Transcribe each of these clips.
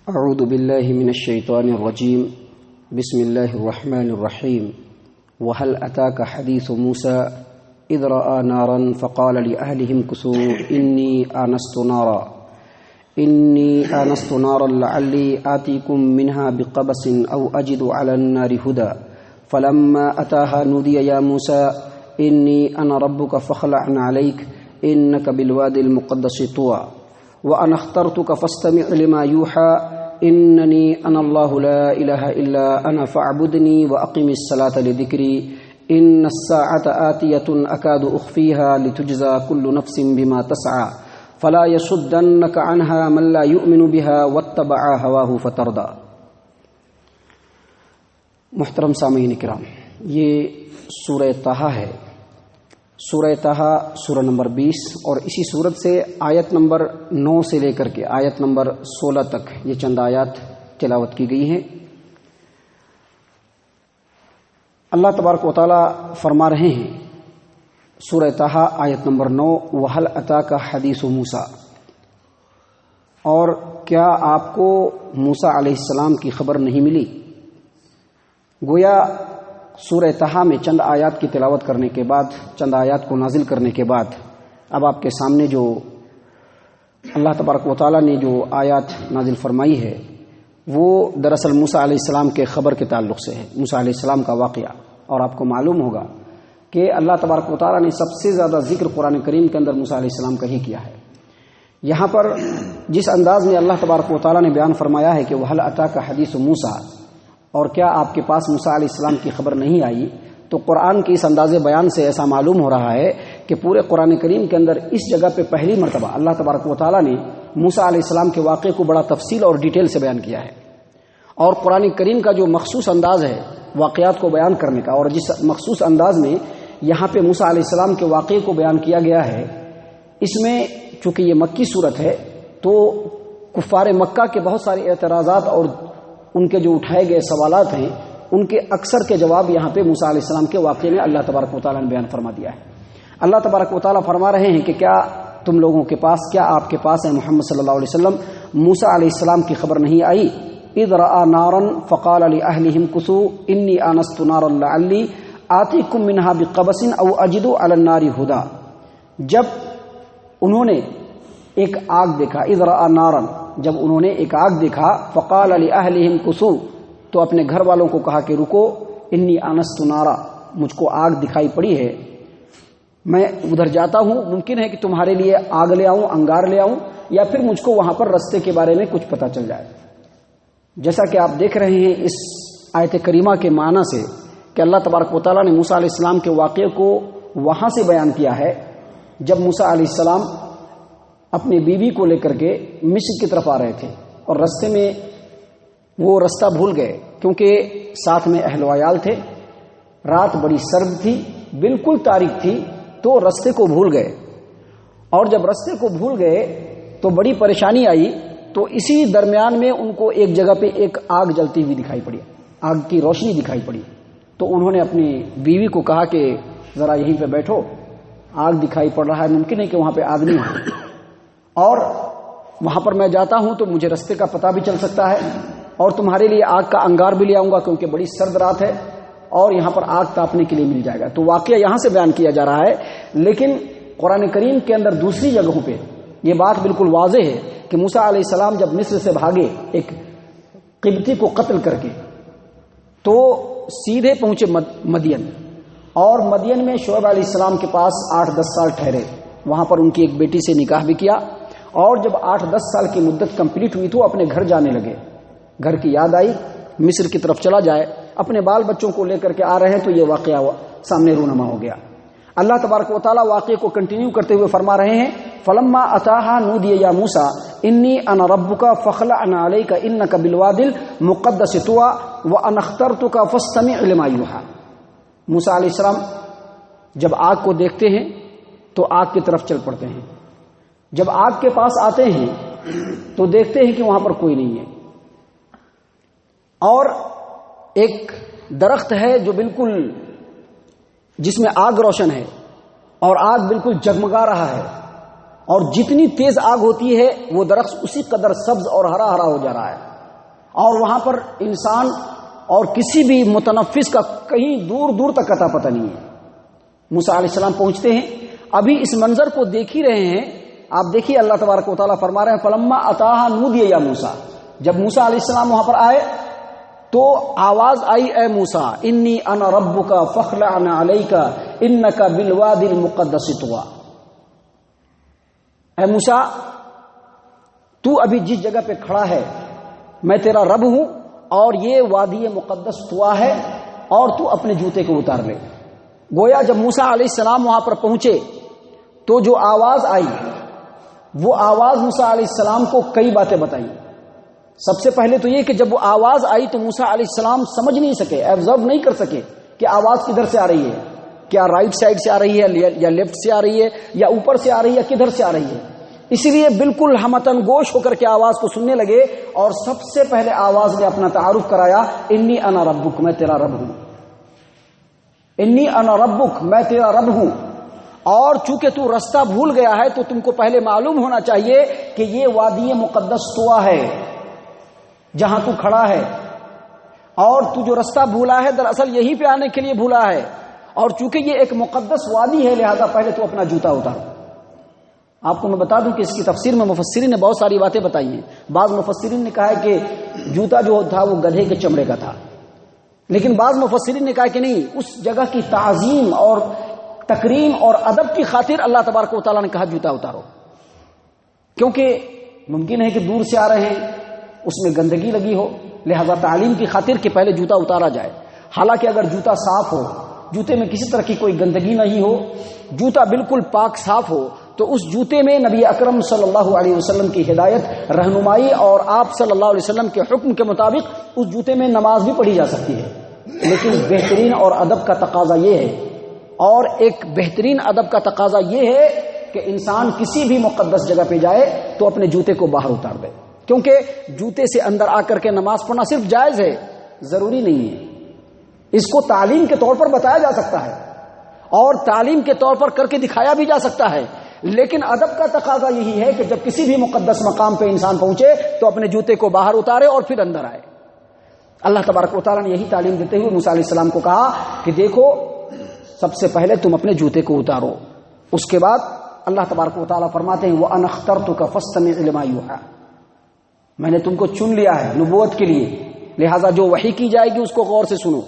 اعوذ باللہ من الشیطان الرجیم بسم اللہ الرحمن الرحیم وهل اتاك حدیث موسیٰ اذ رأى نارا فقال لأهلهم كثوا إني آنست نارا لعلي آتيكم منها بقبس أو أجد على النار هدى فلما أتاها نودي يا موسى إني أنا ربك فاخلع عليك إنك بالوادي المقدس طوى وأنا اخترتك فاستمع لما يوحى إنني أنا الله لا إله إلا أنا فاعبدني وأقم الصلاة لذكري إن الساعة آتية أكاد أخفيها لتجزى كل نفس بما تسعى فلا يصدنك عنها من لا يؤمن بها واتبع هواه فتردى۔ محترم سامعین کرام، یہ سورہ طٰہٰ ہے، سورہ طٰہٰ سورہ نمبر 20، اور اسی سورت سے آیت نمبر 9 سے لے کر کے آیت نمبر 16 تک یہ چند آیات تلاوت کی گئی ہیں۔ اللہ تبارک و تعالی فرما رہے ہیں سورہ طٰہٰ آیت نمبر 9، وَهَلْ أَتَاكَ حَدِيثُ مُوسَىٰ، اور کیا آپ کو موسیٰ علیہ السلام کی خبر نہیں ملی؟ گویا سورہ طٰہٰ میں چند آیات کی تلاوت کرنے کے بعد، چند آیات کو نازل کرنے کے بعد، اب آپ کے سامنے جو اللہ تبارک و تعالیٰ نے جو آیات نازل فرمائی ہے وہ دراصل موسیٰ علیہ السلام کے خبر کے تعلق سے ہے، موسیٰ علیہ السلام کا واقعہ۔ اور آپ کو معلوم ہوگا کہ اللہ تبارک و تعالیٰ نے سب سے زیادہ ذکر قرآن کریم کے اندر موسیٰ علیہ السلام کا ہی کیا ہے۔ یہاں پر جس انداز میں اللہ تبارک و تعالیٰ نے بیان فرمایا ہے کہ وَهَلْ أَتَاكَ حَدِيثُ مُوسَىٰ، اور کیا آپ کے پاس موسیٰ علیہ السلام کی خبر نہیں آئی، تو قرآن کے اس انداز بیان سے ایسا معلوم ہو رہا ہے کہ پورے قرآن کریم کے اندر اس جگہ پہ پہلی مرتبہ اللہ تبارک و تعالیٰ نے موسیٰ علیہ السلام کے واقعے کو بڑا تفصیل اور ڈیٹیل سے بیان کیا ہے۔ اور قرآن کریم کا جو مخصوص انداز ہے واقعات کو بیان کرنے کا، اور جس مخصوص انداز میں یہاں پہ موسیٰ علیہ السلام کے واقعے کو بیان کیا گیا ہے، اس میں چونکہ یہ مکی صورت ہے تو کفار مکہ کے بہت سارے اعتراضات اور ان کے جو اٹھائے گئے سوالات ہیں ان کے اکثر کے جواب یہاں پہ موسیٰ علیہ السلام کے واقعے میں اللہ تبارک و تعالیٰ نے بیان فرما دیا ہے۔ اللہ تبارک و تعالیٰ فرما رہے ہیں کہ کیا تم لوگوں کے پاس، کیا آپ کے پاس ہے محمد صلی اللہ علیہ وسلم، موسیٰ علیہ السلام کی خبر نہیں آئی؟ اذ رأى نارا فقال لأهلهم كثوا إني آنست نارا لعلي آتيكم منها بقبس أو أجد على النار هدى، جب انہوں نے ایک آگ دیکھا، اذ رأى نارا، جب انہوں نے ایک آگ دیکھا، فقال لأهلهم كثوا، تو اپنے گھر والوں کو کہا کہ رکو، انی آنست نارا، مجھ کو آگ دکھائی پڑی ہے، میں ادھر جاتا ہوں، ممکن ہے کہ تمہارے لیے آگ لے آؤں، انگار لے آؤں، یا پھر مجھ کو وہاں پر رستے کے بارے میں کچھ پتہ چل جائے۔ جیسا کہ آپ دیکھ رہے ہیں اس آیت کریمہ کے معنی سے کہ اللہ تبارک و تعالیٰ نے موسیٰ علیہ السلام کے واقعے کو وہاں سے بیان کیا ہے جب موسیٰ علیہ السلام اپنی بیوی کو لے کر کے مصر کی طرف آ رہے تھے، اور رستے میں وہ رستہ بھول گئے کیونکہ ساتھ میں اہل و عیال تھے، رات بڑی سرد تھی، بالکل تاریک تھی، تو رستے کو بھول گئے، اور جب رستے کو بھول گئے تو بڑی پریشانی آئی۔ تو اسی درمیان میں ان کو ایک جگہ پہ ایک آگ جلتی ہوئی دکھائی پڑی، آگ کی روشنی دکھائی پڑی، تو انہوں نے اپنی بیوی کو کہا کہ ذرا یہیں پہ بیٹھو، آگ دکھائی پڑ رہا ہے، ممکن ہے کہ وہاں پہ آدمی ہو، اور وہاں پر میں جاتا ہوں تو مجھے رستے کا پتہ بھی چل سکتا ہے، اور تمہارے لیے آگ کا انگار بھی لے آؤں گا کیونکہ بڑی سرد رات ہے، اور یہاں پر آگ تاپنے کے لیے مل جائے گا۔ تو واقعہ یہاں سے بیان کیا جا رہا ہے، لیکن قرآن کریم کے اندر دوسری جگہوں پہ یہ بات بالکل واضح ہے کہ موسیٰ علیہ السلام جب مصر سے بھاگے ایک قبطی کو قتل کر کے، تو سیدھے پہنچے مدین، اور مدین میں شعیب علیہ السلام کے پاس 8-10 سال ٹھہرے، وہاں پر ان کی ایک بیٹی سے نکاح بھی کیا، اور جب 8-10 سال کی مدت کمپلیٹ ہوئی تو اپنے گھر جانے لگے، گھر کی یاد آئی، مصر کی طرف چلا جائے، اپنے بال بچوں کو لے کر کے آ رہے ہیں، تو یہ واقعہ سامنے رونما ہو گیا۔ اللہ تبارک و تعالیٰ واقعے کو کنٹینیو کرتے ہوئے فرما رہے ہیں فلما اتاها نودي يا موسى اني انا ربك فاخلع عليك انك بالوادي المقدس طوى وانا اخترتك فاستمع لما يوحى۔ موسیٰ علیہ السلام جب آگ کو دیکھتے ہیں تو آگ کی طرف چل پڑتے ہیں، جب آگ کے پاس آتے ہیں تو دیکھتے ہیں کہ وہاں پر کوئی نہیں ہے، اور ایک درخت ہے جو بالکل جس میں آگ روشن ہے، اور آگ بالکل جگمگا رہا ہے، اور جتنی تیز آگ ہوتی ہے وہ درخت اسی قدر سبز اور ہرا ہرا ہو جا رہا ہے، اور وہاں پر انسان اور کسی بھی متنفس کا کہیں دور دور تک اتا پتہ نہیں ہے۔ موسیٰ علیہ السلام پہنچتے ہیں، ابھی اس منظر کو دیکھ ہی رہے ہیں، آپ دیکھیے اللہ تبارک و تعالیٰ فرما رہے ہیں فلما اتاہا نودی یا موسیٰ، جب موسیٰ علیہ السلام وہاں پر آئے تو آواز آئی اے موسیٰ انی انا ربک فاخلع علیک انک بالوادی المقدس طویٰ، اے موسیٰ تو ابھی جس جگہ پہ کھڑا ہے میں تیرا رب ہوں اور یہ وادی مقدس طویٰ ہے اور تو اپنے جوتے کو اتار لے۔ گویا جب موسیٰ علیہ السلام وہاں پر پہنچے تو جو آواز آئی وہ آواز موسیٰ علیہ السلام کو کئی باتیں بتائیں۔ سب سے پہلے تو یہ کہ جب وہ آواز آئی تو موسیٰ علیہ السلام سمجھ نہیں سکے، ایبزرو نہیں کر سکے کہ آواز کدھر سے آ رہی ہے، کیا رائٹ سائڈ سے آ رہی ہے یا لیفٹ سے آ رہی ہے یا اوپر سے آ رہی ہے، کدھر سے آ رہی ہے۔ اسی لیے بالکل ہمتن گوش ہو کر کے آواز کو سننے لگے اور سب سے پہلے آواز نے اپنا تعارف کرایا انی انا ربک، میں تیرا رب ہوں، انی انا ربک، میں تیرا رب ہوں۔ اور چونکہ تو رستہ بھول گیا ہے تو تم کو پہلے معلوم ہونا چاہیے کہ یہ وادی مقدس طویٰ ہے جہاں تو کھڑا ہے، اور تو جو رستہ بھولا ہے دراصل یہیں پہ آنے کے لیے بھولا ہے، اور چونکہ یہ ایک مقدس وادی ہے لہذا پہلے تو اپنا جوتا اتارو۔ آپ کو میں بتا دوں کہ اس کی تفسیر میں مفسرین نے بہت ساری باتیں بتائی ہیں۔ بعض مفسرین نے کہا ہے کہ جوتا جو تھا وہ گدھے کے چمڑے کا تھا، لیکن بعض مفسرین نے کہا کہ نہیں، اس جگہ کی تعظیم اور تکریم اور ادب کی خاطر اللہ تبارک و تعالیٰ نے کہا جوتا اتارو، کیونکہ ممکن ہے کہ دور سے آ رہے ہیں، اس میں گندگی لگی ہو، لہذا تعلیم کی خاطر کہ پہلے جوتا اتارا جائے۔ حالانکہ اگر جوتا صاف ہو، جوتے میں کسی طرح کی کوئی گندگی نہیں ہو، جوتا بالکل پاک صاف ہو، تو اس جوتے میں نبی اکرم صلی اللہ علیہ وسلم کی ہدایت، رہنمائی اور آپ صلی اللہ علیہ وسلم کے حکم کے مطابق اس جوتے میں نماز بھی پڑھی جا سکتی ہے۔ لیکن بہترین اور ادب کا تقاضا یہ ہے، اور ایک بہترین ادب کا تقاضا یہ ہے کہ انسان کسی بھی مقدس جگہ پہ جائے تو اپنے جوتے کو باہر اتار دے، کیونکہ جوتے سے اندر آ کر کے نماز پڑھنا صرف جائز ہے، ضروری نہیں ہے۔ اس کو تعلیم کے طور پر بتایا جا سکتا ہے اور تعلیم کے طور پر کر کے دکھایا بھی جا سکتا ہے، لیکن ادب کا تقاضا یہی ہے کہ جب کسی بھی مقدس مقام پہ انسان پہنچے تو اپنے جوتے کو باہر اتارے اور پھر اندر آئے۔ اللہ تبارک و تعالیٰ نے یہی تعلیم دیتے ہوئے موسیٰ علیہ السلام کو کہا کہ دیکھو سب سے پہلے تم اپنے جوتے کو اتارو۔ اس کے بعد اللہ تبارک و تعالیٰ فرماتے ہیں وَأَنَا اخْتَرْتُكَ فَاسْتَمِعْ لِمَا يُوحَىٰ، میں نے تم کو چن لیا ہے نبوت کے لیے، لہٰذا جو وحی کی جائے گی اس کو غور سے سنو،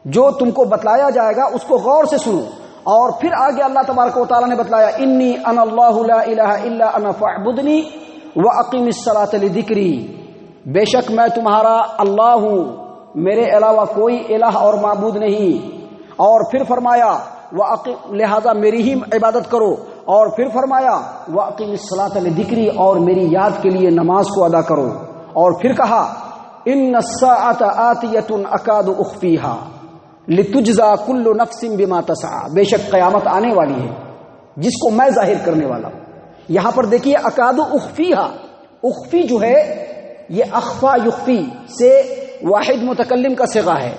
جو تم کو بتلایا جائے گا اس کو غور سے سنو۔ اور پھر آگے اللہ تبارک و تعالیٰ نے بتلایا انی انا اللہ لا الہ الا انا فاعبدنی واقم الصلاۃ لذکری، بے شک میں تمہارا اللہ ہوں، میرے علاوہ کوئی الہ اور معبود نہیں۔ اور پھر فرمایا لہذا میری ہی عبادت کرو، اور پھر فرمایا واقم الصلاۃ لذکری، اور میری یاد کے لیے نماز کو ادا کرو۔ اور پھر کہا ان الساعۃ آتیۃ اکاد اخفیھا لتجزا کل نفس بما تسعی، بے شک قیامت آنے والی ہے جس کو میں ظاہر کرنے والا ہوں۔ یہاں پر دیکھیے اکاد اخفیھا، اخفی جو ہے یہ اخفا یخفی سے واحد متکلم کا صیغہ ہے،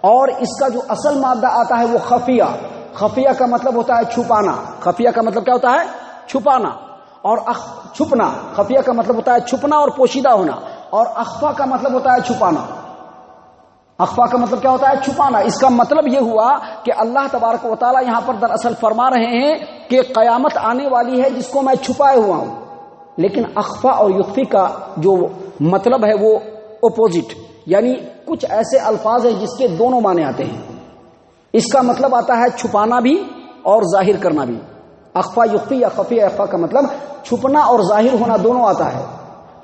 اور اس کا جو اصل مادہ آتا ہے وہ خفیہ۔ خفیہ کا مطلب ہوتا ہے چھپانا، خفیہ کا مطلب کیا ہوتا ہے؟ چھپانا، اور چھپنا، خفیہ کا مطلب ہوتا ہے چھپنا اور پوشیدہ ہونا، اور اخفا کا مطلب ہوتا ہے چھپانا۔ اخفا کا مطلب کیا ہوتا ہے؟ چھپانا۔ اس کا مطلب یہ ہوا کہ اللہ تبارک و تعالیٰ یہاں پر دراصل فرما رہے ہیں کہ قیامت آنے والی ہے جس کو میں چھپائے ہوا ہوں، لیکن اخفا اور یخفی کا جو مطلب ہے وہ اپوزٹ، یعنی کچھ ایسے الفاظ ہیں جس کے دونوں معنی آتے ہیں۔ اس کا مطلب آتا ہے چھپانا بھی اور ظاہر کرنا بھی۔ اخفا یخفی یا خفیہ اخفا کا مطلب چھپنا اور ظاہر ہونا دونوں آتا ہے،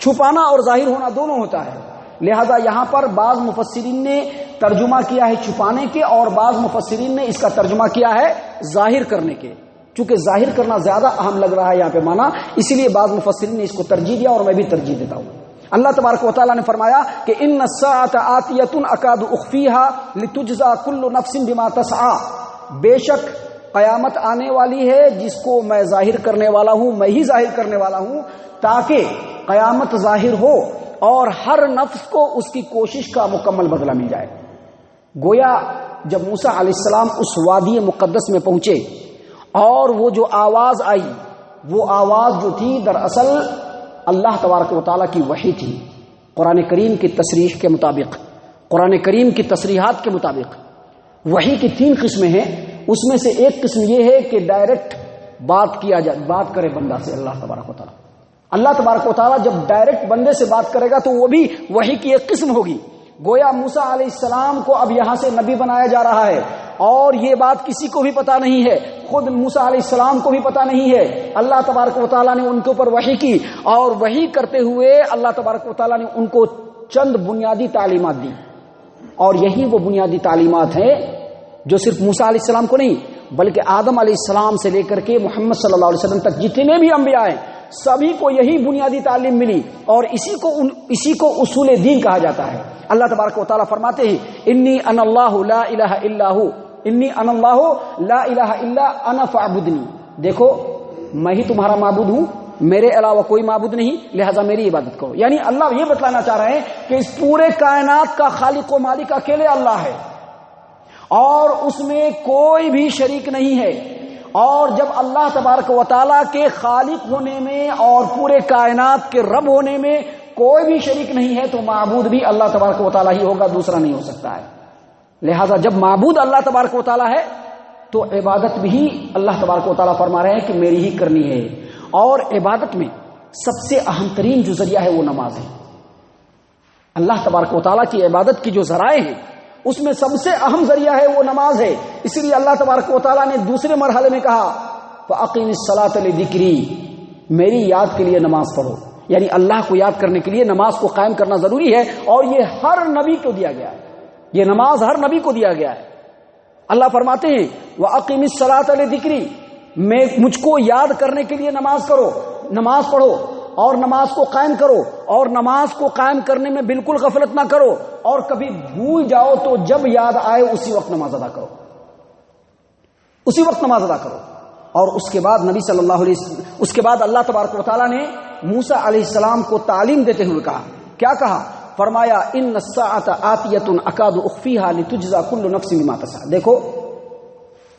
چھپانا اور ظاہر ہونا دونوں ہوتا ہے۔ لہذا یہاں پر بعض مفسرین نے ترجمہ کیا ہے چھپانے کے، اور بعض مفسرین نے اس کا ترجمہ کیا ہے ظاہر کرنے کے۔ چونکہ ظاہر کرنا زیادہ اہم لگ رہا ہے یہاں پہ معنی، اسی لیے بعض مفسرین نے اس کو ترجیح دیا اور میں بھی ترجیح دیتا ہوں۔ اللہ تبارک و تعالیٰ نے فرمایا کہ ان الساعۃ آتیۃ اکاد اخفیھا لتجزا کل نفس بما تسعی، بے شک قیامت آنے والی ہے جس کو میں ظاہر کرنے والا ہوں، میں ہی ظاہر کرنے والا ہوں، تاکہ قیامت ظاہر ہو اور ہر نفس کو اس کی کوشش کا مکمل بدلہ مل جائے۔ گویا جب موسیٰ علیہ السلام اس وادی مقدس میں پہنچے اور وہ جو آواز آئی، وہ آواز جو تھی دراصل اللہ تبارک و تعالیٰ کی وحی تھی، قرآن کریم کی تصریح کے مطابق، قرآن کریم کی تصریحات کے مطابق وحی کی 3 قسمیں ہیں. اس میں سے ایک قسم یہ ہے کہ ڈائریکٹ بات کرے بندہ سے اللہ تبارک و تعالیٰ. اللہ تبارک و تعالیٰ جب ڈائریکٹ بندے سے بات کرے گا تو وہ بھی وحی کی ایک قسم ہوگی. گویا موسیٰ علیہ السلام کو اب یہاں سے نبی بنایا جا رہا ہے، اور یہ بات کسی کو بھی پتا نہیں ہے، خود موسیٰ علیہ السلام کو بھی پتا نہیں ہے. اللہ تبارک و تعالیٰ نے ان کے اوپر وحی کی، اور وحی کرتے ہوئے اللہ تبارک و تعالیٰ نے ان کو چند بنیادی تعلیمات دی. اور یہی وہ بنیادی تعلیمات ہیں جو صرف موسیٰ علیہ السلام کو نہیں بلکہ آدم علیہ السلام سے لے کر کے محمد صلی اللہ علیہ وسلم تک جتنے بھی انبیاء ہیں سبھی کو یہی بنیادی تعلیم ملی، اور اسی کو اصول دین کہا جاتا ہے. اللہ تبارک و تعالیٰ فرماتے ہیں انی انا اللہ لا الہ الا ہو، انی انا اللہ لا الہ الا انا فاعبدنی. دیکھو میں ہی تمہارا معبود ہوں، میرے علاوہ کوئی معبود نہیں، لہذا میری عبادت کرو. یعنی اللہ یہ بتلانا چاہ رہے ہیں کہ اس پورے کائنات کا خالق و مالک اکیلے اللہ ہے، اور اس میں کوئی بھی شریک نہیں ہے. اور جب اللہ تبارک و تعالیٰ کے خالق ہونے میں اور پورے کائنات کے رب ہونے میں کوئی بھی شریک نہیں ہے تو معبود بھی اللہ تبارک و تعالیٰ ہی ہوگا، دوسرا نہیں ہو سکتا ہے. لہذا جب معبود اللہ تبارک و تعالیٰ ہے تو عبادت بھی اللہ تبارک و تعالیٰ فرما رہے ہیں کہ میری ہی کرنی ہے. اور عبادت میں سب سے اہم ترین جو ذریعہ ہے وہ نماز ہے. اللہ تبارک و تعالیٰ کی عبادت کی جو ذرائع ہیں اس میں سب سے اہم ذریعہ ہے وہ نماز ہے. اس لیے اللہ تبارک و تعالیٰ نے دوسرے مرحلے میں کہا فَأَقِمِ الصَّلَاةَ لِذِكْرِي، میری یاد کے لیے نماز پڑھو. یعنی اللہ کو یاد کرنے کے لیے نماز کو قائم کرنا ضروری ہے، اور یہ ہر نبی کو دیا گیا ہے، یہ نماز ہر نبی کو دیا گیا ہے. اللہ فرماتے ہیں وَأَقِمِ الصَّلَاةَ لِذِكْرِي، مجھ کو یاد کرنے کے لیے نماز کرو، نماز پڑھو اور نماز کو قائم کرو. اور نماز کو قائم کرنے میں بالکل غفلت نہ کرو، اور کبھی بھول جاؤ تو جب یاد آئے اسی وقت نماز ادا کرو، اسی وقت نماز ادا کرو. اور اس کے بعد نبی صلی اللہ علیہ وسلم، اس کے بعد اللہ تبارک و تعالیٰ نے موسیٰ علیہ السلام کو تعلیم دیتے ہوئے کہا، کیا کہا؟ فرمایا ان الساعۃ آتیۃ اکاد اخفیھا لتجزا کل نفس بما تسعی. دیکھو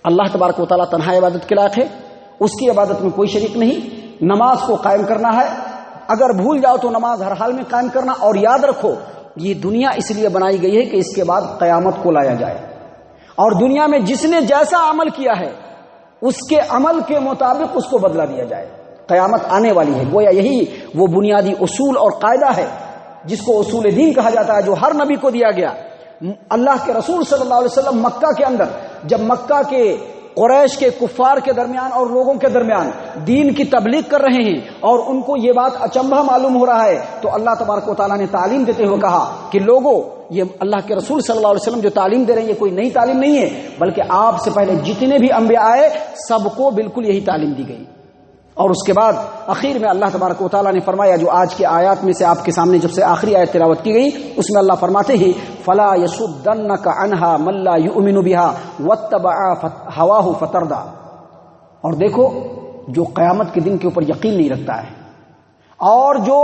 اللہ تبارک و تعالیٰ تنہا عبادت کے لائق ہے، اس کی عبادت میں کوئی شریک نہیں. نماز کو قائم کرنا ہے، اگر بھول جاؤ تو نماز ہر حال میں قائم کرنا. اور یاد رکھو یہ دنیا اس لیے بنائی گئی ہے کہ اس کے بعد قیامت کو لایا جائے، اور دنیا میں جس نے جیسا عمل کیا ہے اس کے عمل کے مطابق اس کو بدلہ دیا جائے. قیامت آنے والی ہے. گویا یہی وہ بنیادی اصول اور قاعدہ ہے جس کو اصول دین کہا جاتا ہے، جو ہر نبی کو دیا گیا. اللہ کے رسول صلی اللہ علیہ وسلم مکہ کے اندر جب مکہ کے قریش کے کفار کے درمیان اور لوگوں کے درمیان دین کی تبلیغ کر رہے ہیں اور ان کو یہ بات اچنبھا معلوم ہو رہا ہے، تو اللہ تبارک و تعالیٰ نے تعلیم دیتے ہوئے کہا کہ لوگوں، یہ اللہ کے رسول صلی اللہ علیہ وسلم جو تعلیم دے رہے ہیں یہ کوئی نئی تعلیم نہیں ہے، بلکہ آپ سے پہلے جتنے بھی انبیاء آئے سب کو بالکل یہی تعلیم دی گئی. اور اس کے بعد اخیر میں اللہ تبارک و تعالیٰ نے فرمایا، جو آج کے آیات میں سے آپ کے سامنے جب سے آخری آیت تلاوت کی گئی اس میں اللہ فرماتے ہیں فَلَا يَصُدَّنَّكَ عَنْهَا مَن لَّا يُؤْمِنُ بِهَا وَاتَّبَعَ هَوَاهُ فَتَرْدَىٰ. اور دیکھو جو قیامت کے دن کے اوپر یقین نہیں رکھتا ہے اور جو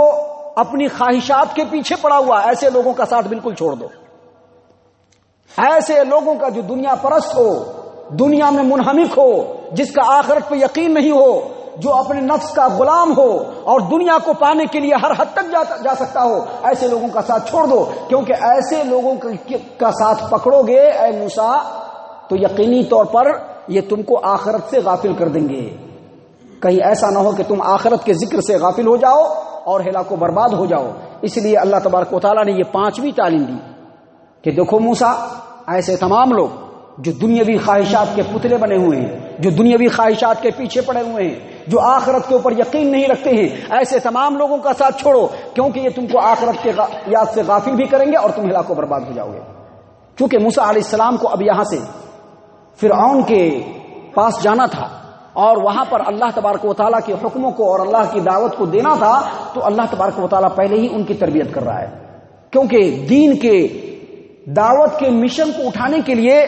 اپنی خواہشات کے پیچھے پڑا ہوا، ایسے لوگوں کا ساتھ بالکل چھوڑ دو. ایسے لوگوں کا جو دنیا پرست ہو، دنیا میں منہمک ہو، جس کا آخرت پہ یقین نہیں ہو، جو اپنے نفس کا غلام ہو اور دنیا کو پانے کے لیے ہر حد تک جا سکتا ہو، ایسے لوگوں کا ساتھ چھوڑ دو. کیونکہ ایسے لوگوں کا ساتھ پکڑو گے اے موسیٰ تو یقینی طور پر یہ تم کو آخرت سے غافل کر دیں گے. کہیں ایسا نہ ہو کہ تم آخرت کے ذکر سے غافل ہو جاؤ اور ہلاک و برباد ہو جاؤ. اس لیے اللہ تبارک و تعالیٰ نے یہ 5ویں تعلیم دی کہ دیکھو موسیٰ، ایسے تمام لوگ جو دنیاوی خواہشات کے پتلے بنے ہوئے ہیں، جو دنیاوی خواہشات کے پیچھے پڑے ہوئے ہیں، جو آخرت کے اوپر یقین نہیں رکھتے ہیں، ایسے تمام لوگوں کا ساتھ چھوڑو، کیونکہ یہ تم کو آخرت کے یاد سے غافل بھی کریں گے اور تم ہلاک و برباد ہو جاؤ گے. چونکہ موسیٰ علیہ السلام کو اب یہاں سے فرعون کے پاس جانا تھا اور وہاں پر اللہ تبارک و تعالیٰ کے حکموں کو اور اللہ کی دعوت کو دینا تھا، تو اللہ تبارک و تعالیٰ پہلے ہی ان کی تربیت کر رہا ہے. کیونکہ دین کے دعوت کے مشن کو اٹھانے کے لیے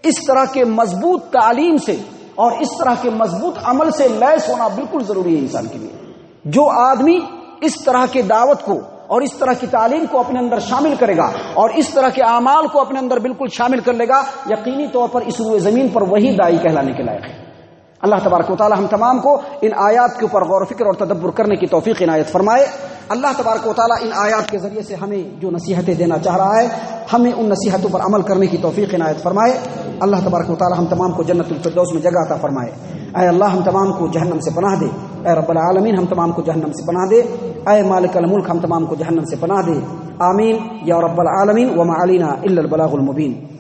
اس طرح کے مضبوط تعلیم سے اور اس طرح کے مضبوط عمل سے لیس ہونا بالکل ضروری ہے انسان کے لیے. جو آدمی اس طرح کے دعوت کو اور اس طرح کی تعلیم کو اپنے اندر شامل کرے گا اور اس طرح کے اعمال کو اپنے اندر بالکل شامل کر لے گا، یقینی طور پر اس روئے زمین پر وہی داعی کہلانے کے لائق ہے. اللہ تبارک و تعالی ہم تمام کو ان آیات کے اوپر غور و فکر اور تدبر کرنے کی توفیق عنایت فرمائے۔ اللہ تبارک و تعالی ان آیات کے ذریعے سے ہمیں جو نصیحتیں دینا چاہ رہا ہے ہمیں ان نصیحتوں پر عمل کرنے کی توفیق عنایت فرمائے۔ اللہ تبارک و تعالی ہم تمام کو جنت الفردوس میں جگہ عطا فرمائے۔ اے اللہ ہم تمام کو جہنم سے پناہ دے، اے رب العالمین ہم تمام کو جہنم سے پناہ دے، اے مالک الملک ہم تمام کو جہنم سے پناہ دے، آمین یا رب العالمین۔ وما علینا الا البلاغ المبین۔